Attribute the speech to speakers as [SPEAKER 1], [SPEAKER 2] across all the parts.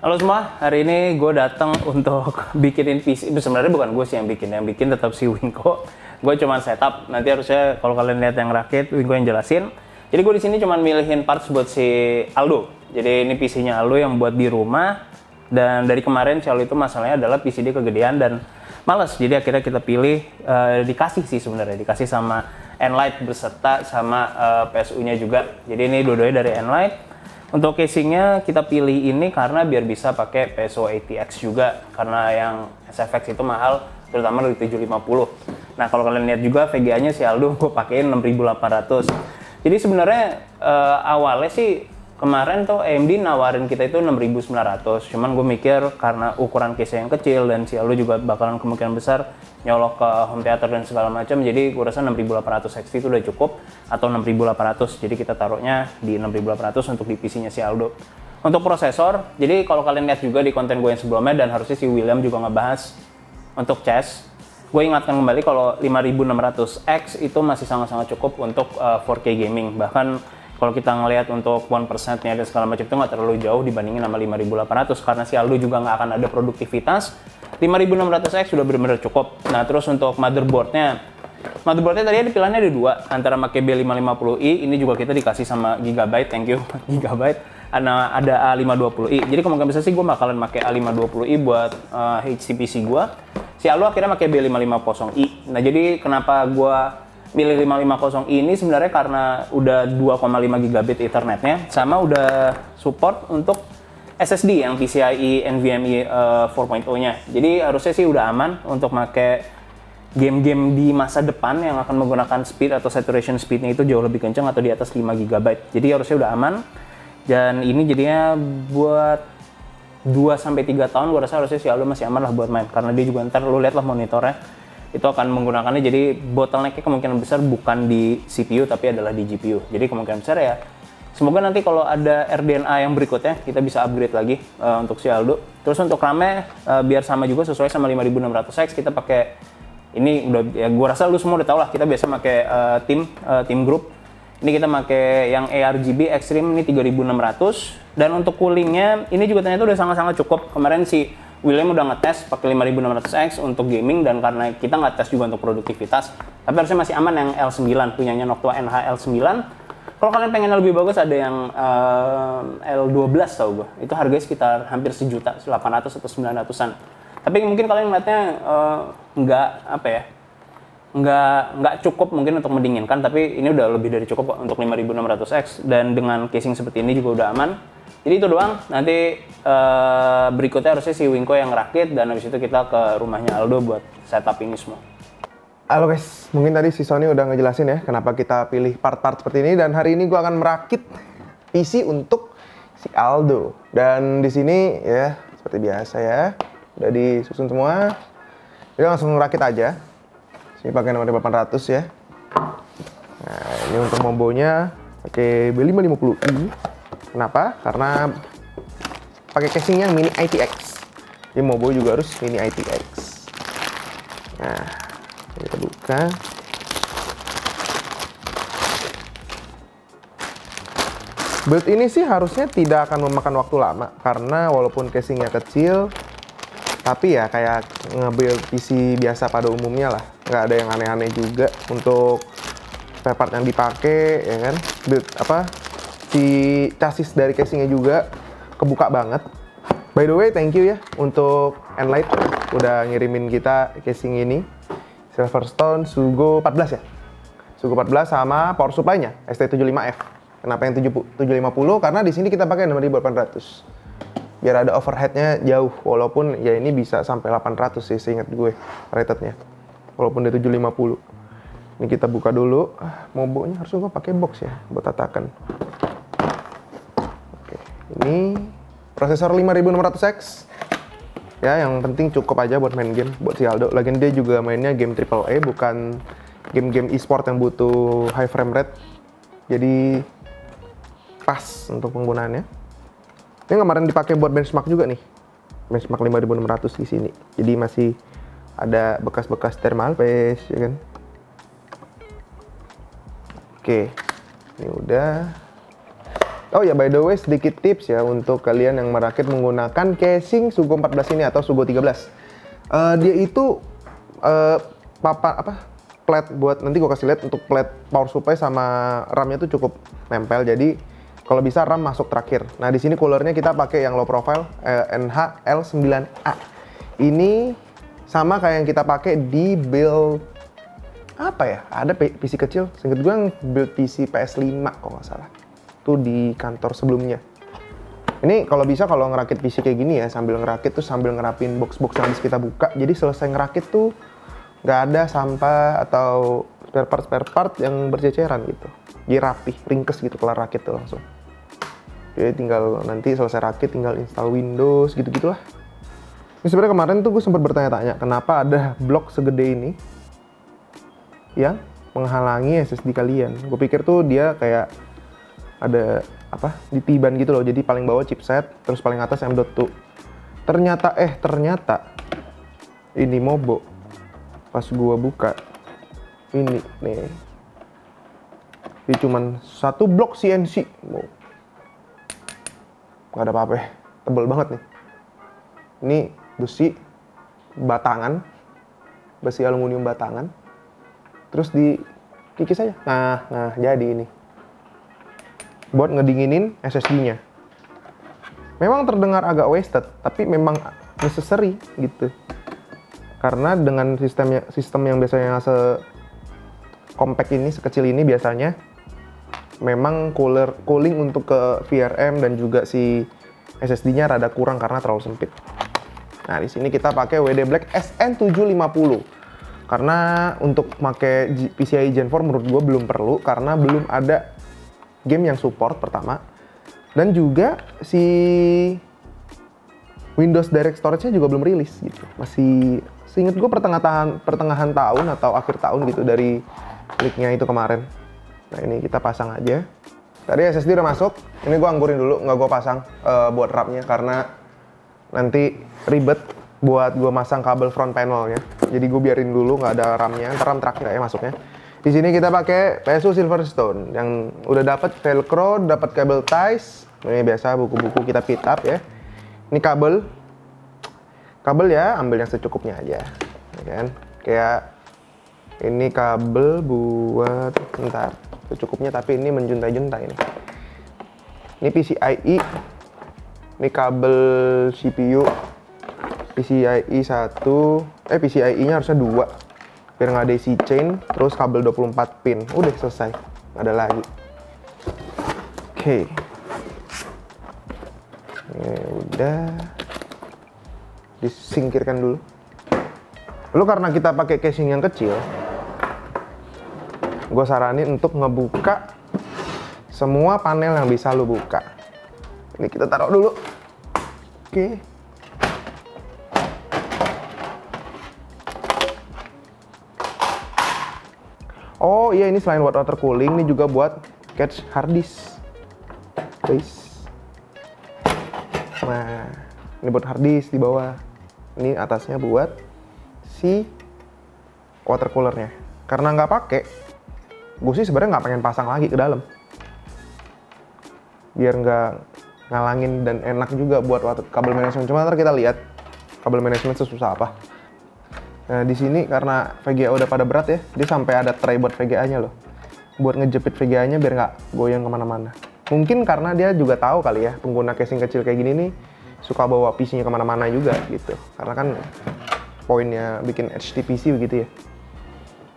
[SPEAKER 1] Halo semua, hari ini gue datang untuk bikinin PC. Sebenarnya bukan gue sih yang bikin tetap si Winko. Gue cuma setup. Nanti harusnya kalau kalian lihat yang rakit, Winko yang jelasin. Jadi gue di sini cuma milihin parts buat si Aldo. Jadi ini PC-nya Aldo yang buat di rumah. Dan dari kemarin si Aldo itu masalahnya adalah PC dia kegedean dan males. Jadi akhirnya kita pilih, dikasih sih sebenarnya, dikasih sama Enlight beserta sama PSU-nya juga. Jadi ini dua-duanya dari Enlight. Untuk casingnya kita pilih ini karena biar bisa pakai PSO ATX juga, karena yang SFX itu mahal, terutama dari 750. Nah kalau kalian lihat juga VGA-nya si Aldo gue pakein 6800. Jadi sebenarnya awalnya sih kemarin tuh AMD nawarin kita itu 6900. Cuman gue mikir karena ukuran case yang kecil dan si Aldo juga bakalan kemungkinan besar nyolok ke home theater dan segala macam, jadi gue rasa 6800 XT itu udah cukup, atau 6800. Jadi kita taruhnya di 6800 untuk di PC-nya si Aldo. Untuk prosesor, jadi kalau kalian lihat juga di konten gue yang sebelumnya dan harusnya si William juga ngebahas untuk chest, gue ingatkan kembali kalau 5600X itu masih sangat-sangat cukup untuk 4K gaming. Bahkan kalau kita ngelihat untuk 1%-nya dan segala macam itu nggak terlalu jauh dibandingin sama 5800, karena si Aldo juga nggak akan ada produktivitas. 5600X sudah benar-benar cukup. Nah terus untuk motherboardnya tadi ada pilihannya ada dua, antara pakai B550i, ini juga kita dikasih sama Gigabyte, thank you Gigabyte. Ada A520i, jadi kemungkinan besar sih gue bakalan pakai A520i buat HCPC gue. Si Aldo akhirnya pakai B550i. Nah jadi kenapa gue milih 550i ini sebenarnya karena udah 2,5 gigabit Ethernetnya, sama udah support untuk SSD yang PCIe NVMe 4.0-nya. Jadi harusnya sih udah aman untuk pakai game-game di masa depan yang akan menggunakan speed atau saturation speed-nya itu jauh lebih kencang atau di atas 5 GB. Jadi harusnya udah aman. Dan ini jadinya buat 2-3 tahun gue rasa harusnya si Aldo masih aman lah buat main. Karena dia juga ntar lu lihat lah monitornya itu akan menggunakannya, jadi bottleneck-nya kemungkinan besar bukan di CPU tapi adalah di GPU. Jadi kemungkinan besar ya semoga nanti kalau ada RDNA yang berikutnya kita bisa upgrade lagi untuk si Aldo. Terus untuk RAM-nya biar sama juga sesuai sama 5600X, kita pakai ini udah ya gua rasa lu semua udah tau lah, kita biasa pakai team group. Ini kita pakai yang ARGB Extreme ini 3600, dan untuk coolingnya ini juga ternyata udah sangat-sangat cukup. Kemarin si William udah ngetes pakai 5600X untuk gaming, dan karena kita nggak tes juga untuk produktivitas, tapi harusnya masih aman yang L9 punyanya Noctua NH L9. Kalau kalian pengen yang lebih bagus ada yang L12 tau gue, itu harganya sekitar hampir 1.800.000 atau 900-an. Tapi mungkin kalian ngeliatnya nggak cukup mungkin untuk mendinginkan, tapi ini udah lebih dari cukup untuk 5600X, dan dengan casing seperti ini juga udah aman. Jadi itu doang, nanti berikutnya harusnya si Winko yang rakit, dan habis itu kita ke rumahnya Aldo buat setup ini semua.
[SPEAKER 2] Halo guys, mungkin tadi si Sony udah ngejelasin ya kenapa kita pilih part-part seperti ini, dan hari ini gue akan merakit PC untuk si Aldo. Dan di sini ya seperti biasa ya, udah disusun semua. Jadi langsung rakit aja. Sini pakai nomor 800 ya. Nah, ini untuk mombonya pakai B550i. Kenapa? Karena pakai casingnya mini ITX. Jadi mombo juga harus mini ITX. Nah, kita buka. Build ini sih harusnya tidak akan memakan waktu lama, karena walaupun casingnya kecil, tapi ya kayak nge-build PC biasa pada umumnya lah. Nggak ada yang aneh-aneh juga untuk spare part yang dipakai, ya kan. Build si chassis dari casingnya juga kebuka banget. By the way, thank you ya untuk Enlight udah ngirimin kita casing ini. Silverstone Sugo 14 ya? Sugo 14 sama power supply-nya ST75F. Kenapa yang 750? Karena di sini kita pakai 6800. Biar ada overhead-nya jauh, walaupun ya ini bisa sampai 800 sih seingat gue rated-nya. Walaupun dia 750. Ini kita buka dulu. Mombonya harusnya gue pakai box ya buat tatakan. Oke, ini prosesor 5600X. Ya, yang penting cukup aja buat main game buat si Aldo. Lagian dia juga mainnya game AAA, bukan game-game e-sport yang butuh high frame rate. Jadi pas untuk penggunaannya. Ini kemarin dipakai buat benchmark juga nih. Benchmark 5600 di sini. Jadi masih ada bekas-bekas thermal paste, ya kan. Oke. Ini udah. Oh ya, by the way, sedikit tips ya untuk kalian yang merakit menggunakan casing Sugo 14 ini atau Sugo 13. Dia itu plat buat, nanti gue kasih lihat untuk plat power supply sama RAM-nya tuh cukup nempel. Jadi kalau bisa RAM masuk terakhir. Nah di sini coolernya kita pakai yang low profile NH-L9A. Ini sama kayak yang kita pakai di build apa ya? Ada PC kecil, seinget gue yang build PC PS5 kalau nggak salah. Tuh di kantor sebelumnya. Ini kalau bisa kalau ngerakit PC kayak gini ya, sambil ngerakit tuh sambil ngerapin box-box yang habis kita buka. Jadi selesai ngerakit tuh nggak ada sampah atau spare part yang berceceran gitu. Jadi rapih, ringkes gitu kelar rakit tuh langsung. Jadi tinggal nanti selesai rakit tinggal install Windows gitu-gitulah. Ini sebenarnya kemarin tuh gue sempat bertanya-tanya kenapa ada blok segede ini yang menghalangi SSD kalian. Gue pikir tuh dia kayak ada ditiban gitu loh, jadi paling bawah chipset, terus paling atas M.2. Ternyata ini Mobo. Pas gua buka ini nih, ini cuman satu blok CNC. Nggak ada apa-apa, tebel banget nih. Ini besi batangan, besi aluminium batangan, terus dikikis aja. Nah jadi ini buat ngedinginin SSD-nya. Memang terdengar agak wasted, tapi memang necessary gitu. Karena dengan sistem yang biasanya compact ini, sekecil ini biasanya memang cooling untuk ke VRM dan juga si SSD-nya rada kurang karena terlalu sempit. Nah, di sini kita pakai WD Black SN750. Karena untuk pakai PCIe Gen 4 menurut gue belum perlu karena belum ada game yang support pertama, dan juga si Windows Direct Storage-nya juga belum rilis gitu. Masih seinget gue pertengahan tahun atau akhir tahun gitu dari leak-nya itu kemarin. Nah ini kita pasang aja. Tadi SSD udah masuk, ini gue anggurin dulu, nggak gue pasang buat RAM-nya karena nanti ribet buat gue masang kabel front panel-nya. Jadi gue biarin dulu nggak ada RAM-nya, ntar RAM terakhir ya masuknya. Di sini kita pakai PSU Silverstone yang udah dapat velcro, dapat kabel ties. Ini biasa buku-buku kita fit up ya. Ini kabel ya ambil yang secukupnya aja, ya kan? Kayak ini kabel buat secukupnya, tapi ini menjuntai-juntai ini. Ini PCIe, ini kabel CPU PCIe 1, PCIe-nya harusnya 2. Biar nggak ada isi chain, terus kabel 24 pin. Udah selesai, nggak ada lagi. Oke. Ini udah disingkirkan dulu. Lalu karena kita pakai casing yang kecil, gue saranin untuk ngebuka semua panel yang bisa lo buka. Ini kita taruh dulu. Oke. Oh iya, ini selain buat water cooling, ini juga buat catch hard disk, guys. Nah, ini buat hard disk di bawah. Ini atasnya buat si water coolernya. Karena nggak pakai, gue sih sebenarnya nggak pengen pasang lagi ke dalam. Biar nggak ngalangin dan enak juga buat kabel manajemen. Cuma ntar kita lihat kabel manajemen sesusah apa. Nah, di sini karena VGA udah pada berat ya, dia sampai ada tray buat VGA-nya loh. Buat ngejepit VGA-nya biar nggak goyang kemana-mana. Mungkin karena dia juga tahu kali ya, pengguna casing kecil kayak gini nih, suka bawa PC-nya kemana-mana juga gitu. Karena kan poinnya bikin HTPC begitu ya.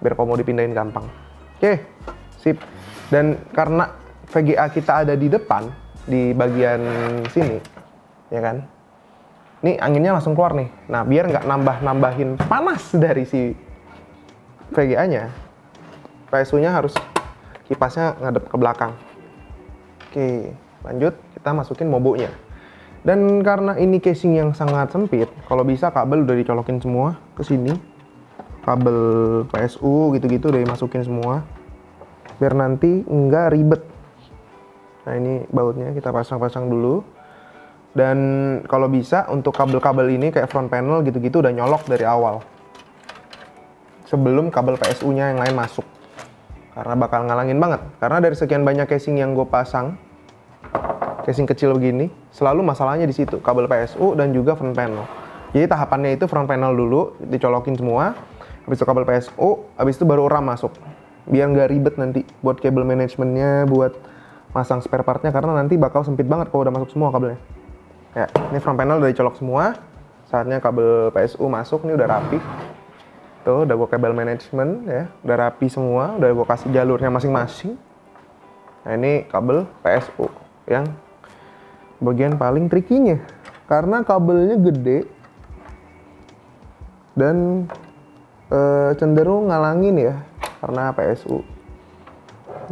[SPEAKER 2] Biar kalau mau dipindahin gampang. Oke, sip. Dan karena VGA kita ada di depan, di bagian sini, ya kan? Ini anginnya langsung keluar nih. Nah, biar nggak nambahin panas dari si VGA-nya, PSU-nya harus kipasnya ngadep ke belakang. Oke, lanjut kita masukin Mobo-nya. Dan karena ini casing yang sangat sempit, kalau bisa kabel udah dicolokin semua ke sini. Kabel PSU gitu-gitu udah dimasukin semua. Biar nanti nggak ribet. Nah, ini bautnya kita pasang-pasang dulu. Dan kalau bisa untuk kabel-kabel ini kayak front panel gitu-gitu udah nyolok dari awal. Sebelum kabel PSU-nya yang lain masuk. Karena bakal ngalangin banget. Karena dari sekian banyak casing yang gue pasang, casing kecil begini, selalu masalahnya di situ, kabel PSU dan juga front panel. Jadi tahapannya itu front panel dulu, dicolokin semua, habis itu kabel PSU, habis itu baru RAM masuk. Biar nggak ribet nanti buat kabel manajemennya, buat masang spare partnya, karena nanti bakal sempit banget kalau udah masuk semua kabelnya. Ya, ini front panel udah dicolok semua, saatnya kabel PSU masuk, ini udah rapi. Tuh, udah gue kabel manajemen ya, udah rapi semua, udah gue kasih jalurnya masing-masing. Nah ini kabel PSU yang bagian paling trikinya, karena kabelnya gede dan cenderung ngalangin ya, karena PSU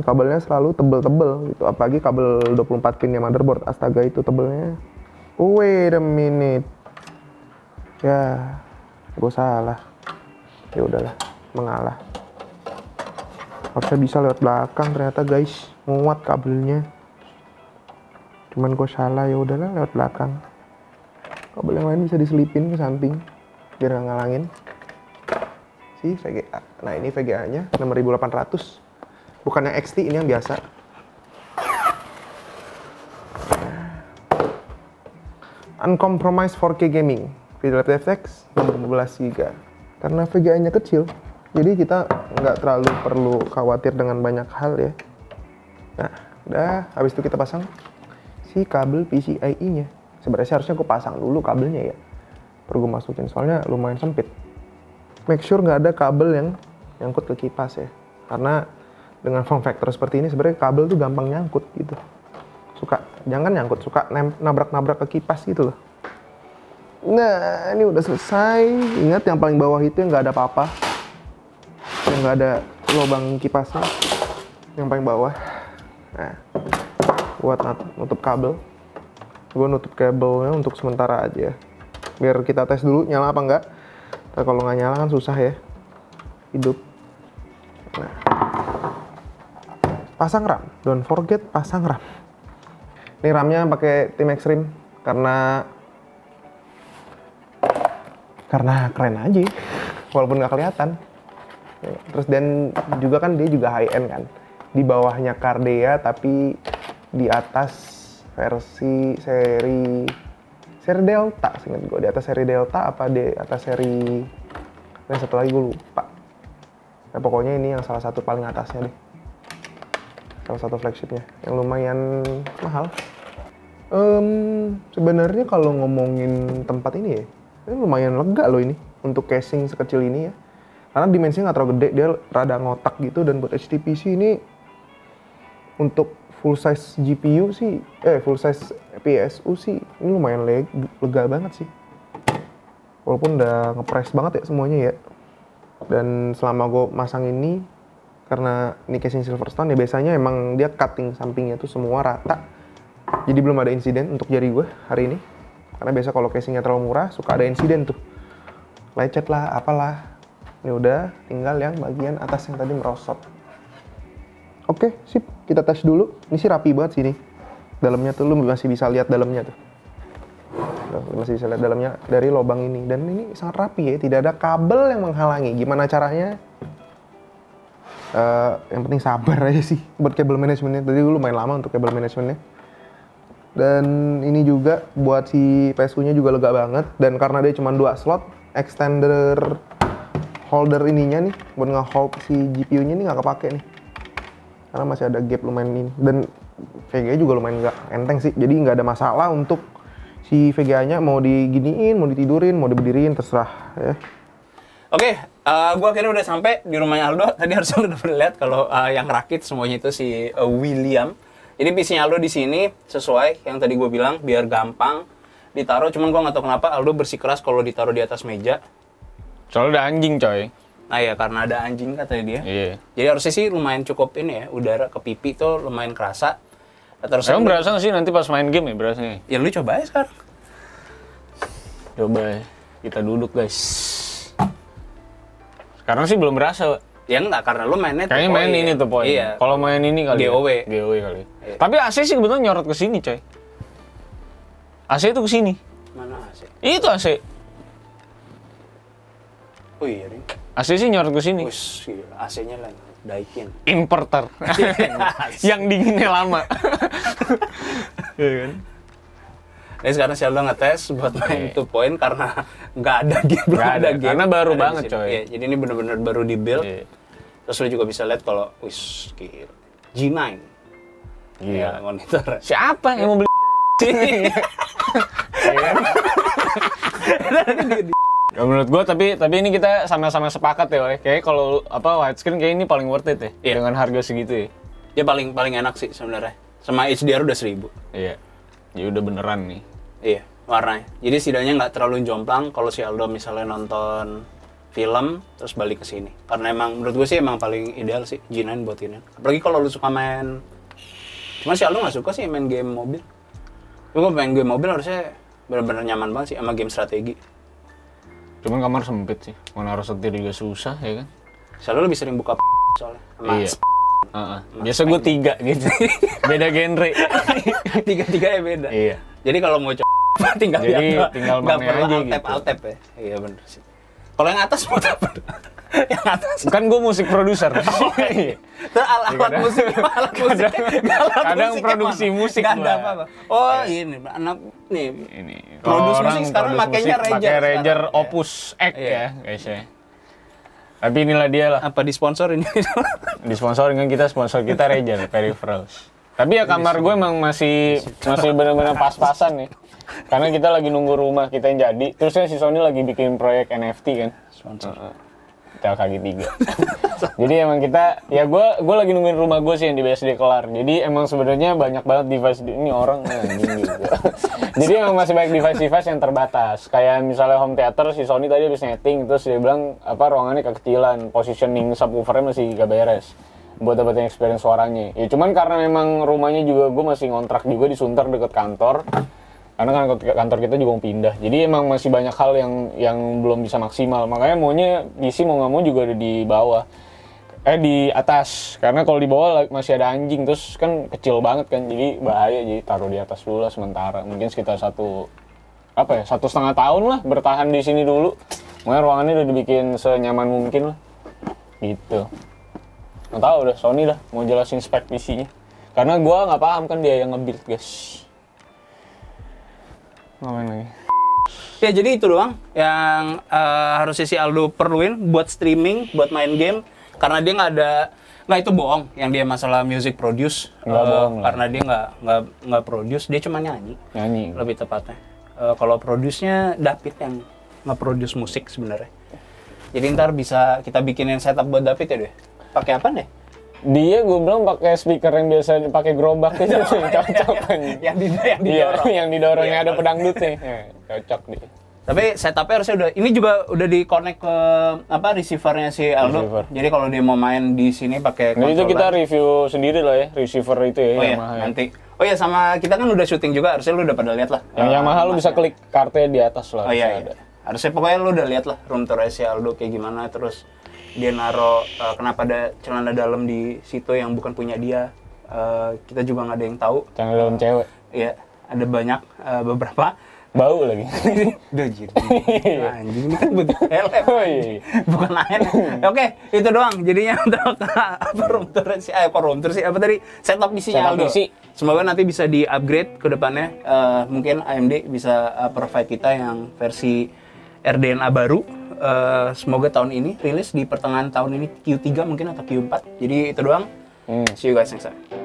[SPEAKER 2] kabelnya selalu tebel-tebel gitu, apalagi kabel 24 pinnya motherboard, astaga itu tebelnya. Wait a minute, ya gue salah, ya udahlah, mengalah. Harusnya bisa lewat belakang, ternyata guys muat kabelnya, cuman gue salah, ya udahlah lewat belakang. Kabel yang lain bisa diselipin ke samping biar nggak ngalangin. Si VGA, nah ini VGA nya 6800, bukan yang XT, ini yang biasa. Uncompromised 4K gaming, Fidelity FX 16 GB. Karena VGA nya kecil, jadi kita nggak terlalu perlu khawatir dengan banyak hal ya. Nah udah, habis itu kita pasang si kabel PCIe nya. Sebenarnya harusnya gue pasang dulu kabelnya ya, baru gue masukin, soalnya lumayan sempit. Make sure nggak ada kabel yang nyangkut ke kipas ya, karena dengan form factor seperti ini sebenarnya kabel tuh gampang nyangkut gitu. Jangan nyangkut, suka nabrak-nabrak ke kipas gitu loh. Nah ini udah selesai. Ingat yang paling bawah itu yang nggak ada apa-apa, yang nggak ada lubang kipasnya, yang paling bawah. Nah buat nutup kabel, gue nutup kabelnya untuk sementara aja, biar kita tes dulu nyala apa enggak. Ntar kalau nggak nyala kan susah ya hidup. Nah, pasang RAM, don't forget pasang RAM. Ini RAM-nya pakai Tim Extreme karena keren aja, walaupun nggak kelihatan. Terus dan juga kan dia juga high end kan, di bawahnya Cardea tapi di atas versi seri Delta, seingat gue di atas seri Delta apa di atas seri yang satu lagi gue lupa. Nah, pokoknya ini yang salah satu paling atasnya deh, salah satu flagshipnya yang lumayan mahal. Sebenarnya kalau ngomongin tempat ini ya, ini lumayan lega loh ini untuk casing sekecil ini ya, karena dimensinya nggak terlalu gede, dia rada ngotak gitu, dan buat HTPC ini untuk full size GPU sih, full size PSU sih ini lumayan lega banget sih, walaupun udah ngepres banget ya semuanya ya. Dan selama gue masang ini, karena ini casing Silverstone ya, biasanya emang dia cutting sampingnya tuh semua rata, jadi belum ada insiden untuk jari gue hari ini. Karena biasa kalau casingnya terlalu murah suka ada insiden tuh, lecet lah apalah. Ini udah tinggal yang bagian atas yang tadi merosot. Oke, sip, kita tes dulu. Ini sih rapi banget sini. Dalamnya tuh lu masih bisa lihat dalamnya tuh. Lu masih bisa lihat dalamnya dari lubang ini, dan ini sangat rapi ya, tidak ada kabel yang menghalangi. Gimana caranya? Yang penting sabar aja sih buat kabel manajemennya. Tadi gue lumayan lama untuk kabel manajemennya. Dan ini juga buat si PSU-nya juga lega banget, dan karena dia cuma 2 slot, extender holder ininya nih buat nge-hold si GPU-nya nih nggak kepake nih, karena masih ada gap lumayan ini, dan VGA juga lumayan nggak enteng sih, jadi nggak ada masalah untuk si VGA-nya mau diginiin, mau ditidurin, mau diberdiriin, terserah ya.
[SPEAKER 1] Oke, gue akhirnya udah sampai di rumahnya Aldo. Tadi harusnya udah pernah lihat kalau yang rakit semuanya itu si William. Jadi PC-nya Aldo di sini sesuai yang tadi gue bilang, biar gampang ditaruh. Cuman gue nggak tahu kenapa Aldo bersikeras kalau ditaruh di atas meja.
[SPEAKER 3] Soalnya ada anjing, coy.
[SPEAKER 1] Nah ya, karena ada anjing katanya dia.
[SPEAKER 3] Iya.
[SPEAKER 1] Jadi harusnya sih lumayan cukup ini ya, udara ke pipi tuh lumayan kerasa. Terus
[SPEAKER 3] Emang berasa nggak sih nanti pas main game ya berasanya?
[SPEAKER 1] Ya lu coba aja sekarang.
[SPEAKER 3] Coba ya. Kita duduk, guys. Sekarang sih belum berasa, Pak.
[SPEAKER 1] Ya enggak, karena lu mainnya tuh
[SPEAKER 3] Kayaknya main ini tuh poin.
[SPEAKER 1] Iya.
[SPEAKER 3] Kalau main ini kali
[SPEAKER 1] GOW.
[SPEAKER 3] ya. GOW kali. Iya. Tapi AC sih kebetulan nyorot ke sini, coy. AC itu ke sini.
[SPEAKER 1] Mana AC?
[SPEAKER 3] Itu AC.
[SPEAKER 1] Oh iya, Ring.
[SPEAKER 3] AC sih nyorot ke sini.
[SPEAKER 1] Wih, AC-nya lah. Daikin.
[SPEAKER 3] Importer. Yang dinginnya lama. Iya kan?
[SPEAKER 1] Nah sekarang si Aldo ngetes buat main 2 point karena nggak ada game,
[SPEAKER 3] Nggak ada, karena baru
[SPEAKER 1] ada di
[SPEAKER 3] banget,
[SPEAKER 1] sini.
[SPEAKER 3] coy.
[SPEAKER 1] Iya, jadi ini bener-bener baru di build.
[SPEAKER 3] Iya.
[SPEAKER 1] Terus lu juga bisa lihat kalau gila. G9.
[SPEAKER 3] Iya.
[SPEAKER 1] Ya, monitor.
[SPEAKER 3] Siapa yang mau beli? Ya, menurut gua tapi ini kita sama-sama sepakat ya, Woy. Kayak kalau widescreen kayak ini paling worth it ya.
[SPEAKER 1] Iya.
[SPEAKER 3] Dengan harga segitu ya.
[SPEAKER 1] Dia paling enak sih sebenarnya. Sama HDR udah 1000.
[SPEAKER 3] Iya. Ya udah beneran nih.
[SPEAKER 1] Iya, warnanya. Jadi setidaknya nggak terlalu jomplang kalau si Aldo misalnya nonton film terus balik ke sini. Karena emang menurut gue sih emang paling ideal sih G9 buat ini. Apalagi kalau lu suka main. Cuma si Aldo nggak suka sih main game mobil. Gue main game mobil harusnya benar-benar nyaman banget sih sama game strategi.
[SPEAKER 3] Cuman kamar sempit sih. Mau naruh setir juga susah ya kan.
[SPEAKER 1] Soalnya lebih sering buka soalnya. Sama
[SPEAKER 3] Iya. Biasa gue 3 gitu. Beda genre.
[SPEAKER 1] tiga-tiganya beda.
[SPEAKER 3] Iya.
[SPEAKER 1] Jadi kalau mau tinggal
[SPEAKER 3] Jadi
[SPEAKER 1] lihat,
[SPEAKER 3] tinggal
[SPEAKER 1] nggak
[SPEAKER 3] mana
[SPEAKER 1] perlu
[SPEAKER 3] aja
[SPEAKER 1] alt-tab,
[SPEAKER 3] gitu.
[SPEAKER 1] alt-tab ya. Iya bener sih. Kalau yang atas mau apa? Yang atas.
[SPEAKER 3] Kan gue musik produser.
[SPEAKER 1] Terus alat musik, alat musik.
[SPEAKER 3] Kadang produksi musik
[SPEAKER 1] nggak ada
[SPEAKER 3] gua.
[SPEAKER 1] apa-apa. Oh ini anak nih.
[SPEAKER 3] Ini.
[SPEAKER 1] Produce
[SPEAKER 3] Orang
[SPEAKER 1] musik sekarang
[SPEAKER 3] produce
[SPEAKER 1] makainya
[SPEAKER 3] musik
[SPEAKER 1] Razer
[SPEAKER 3] pakai Razer
[SPEAKER 1] sekarang.
[SPEAKER 3] Opus X
[SPEAKER 1] Iya.
[SPEAKER 3] ya guys ya. Tapi inilah dia lah.
[SPEAKER 1] Apa disponsorin?
[SPEAKER 3] Disponsorin kan kita, sponsor kita Razer Peripherals. Tapi ya kamar gue emang masih benar-benar pas-pasan nih. Karena kita lagi nunggu rumah kita yang jadi. Terusnya si Sony lagi bikin proyek NFT kan.
[SPEAKER 1] Sponsor.
[SPEAKER 3] CLKG 3. Jadi emang kita, ya gue lagi nungguin rumah gue sih yang di BSD kelar. Jadi emang sebenarnya banyak banget device ini orang anjing gitu. Jadi emang masih banyak device yang terbatas. Kayak misalnya home theater si Sony tadi habis netting terus dia bilang ruangannya kekecilan, positioning subwoofernya masih gak beres buat dapetin experience suaranya. Ya cuman karena memang rumahnya juga gue masih ngontrak juga di Sunter deket kantor. Karena kan kantor kita juga mau pindah. Jadi emang masih banyak hal yang belum bisa maksimal. Makanya maunya PC mau nggak mau juga ada di bawah. Di atas. Karena kalau di bawah masih ada anjing. Terus kan kecil banget kan. Jadi bahaya. Jadi taruh di atas dulu lah sementara. Mungkin sekitar 1,5 tahun lah bertahan di sini dulu. Makanya ruangannya udah dibikin senyaman mungkin lah. Gitu. Nggak tahu udah Sony dah mau jelasin spek PC-nya. Karena gua nggak paham kan dia yang nge-build guys. Ngapain lagi?
[SPEAKER 1] Ya jadi itu doang yang harusnya si Aldo perluin buat streaming, buat main game. Karena dia nggak itu bohong yang dia masalah music produce.
[SPEAKER 3] Nggak bohong lah.
[SPEAKER 1] Karena dia nggak produce, dia cuma nyanyi.
[SPEAKER 3] Nyanyi.
[SPEAKER 1] Lebih tepatnya. Kalau produce-nya David yang nge-produce musik sebenarnya. Jadi ntar bisa kita bikinin setup buat David ya deh. Pakai apa nih?
[SPEAKER 3] Dia gue bilang pakai speaker yang biasa dipakai gerobak itu cocok kan.
[SPEAKER 1] Yang didorong.
[SPEAKER 3] Iya, yang didorongnya
[SPEAKER 1] Iya,
[SPEAKER 3] ada pedangdutnya. Cocok dia.
[SPEAKER 1] Tapi setupnya harusnya ini juga udah di-connect ke receiver-nya si Aldo.
[SPEAKER 3] Receiver.
[SPEAKER 1] Jadi kalau dia mau main di sini pakai
[SPEAKER 3] Nah itu
[SPEAKER 1] controller.
[SPEAKER 3] kita review sendiri lah ya, receiver itu ya,
[SPEAKER 1] Oh iya,
[SPEAKER 3] Yamaha.
[SPEAKER 1] nanti. Oh iya, sama kita kan udah syuting juga, harusnya lu udah pada lihat lah.
[SPEAKER 3] Yang Yamaha lu bisa klik kartunya di atas lah.
[SPEAKER 1] Oh iya,
[SPEAKER 3] ada.
[SPEAKER 1] iya. Harusnya pokoknya lu udah lihat lah room tour si Aldo kayak gimana, terus dia naro kenapa ada celana dalam di situ yang bukan punya dia. Kita juga nggak ada yang tahu.
[SPEAKER 3] Celana dalam cewek.
[SPEAKER 1] Iya, ada banyak beberapa.
[SPEAKER 3] Bau lagi.
[SPEAKER 1] Udah jadi. Anjing ini kan butuh helm.
[SPEAKER 3] Oh iya.
[SPEAKER 1] Bukan lain. Oke, itu doang. Jadinya untuk room tour sih, room tour sih apa tadi? Setup PC-nya
[SPEAKER 3] Setup
[SPEAKER 1] Aldo.
[SPEAKER 3] PC.
[SPEAKER 1] Semoga nanti bisa di-upgrade ke depannya. Mungkin AMD bisa provide kita yang versi RDNA baru. Semoga tahun ini rilis di pertengahan tahun ini Q3 mungkin atau Q4. Jadi itu doang. See you guys next time.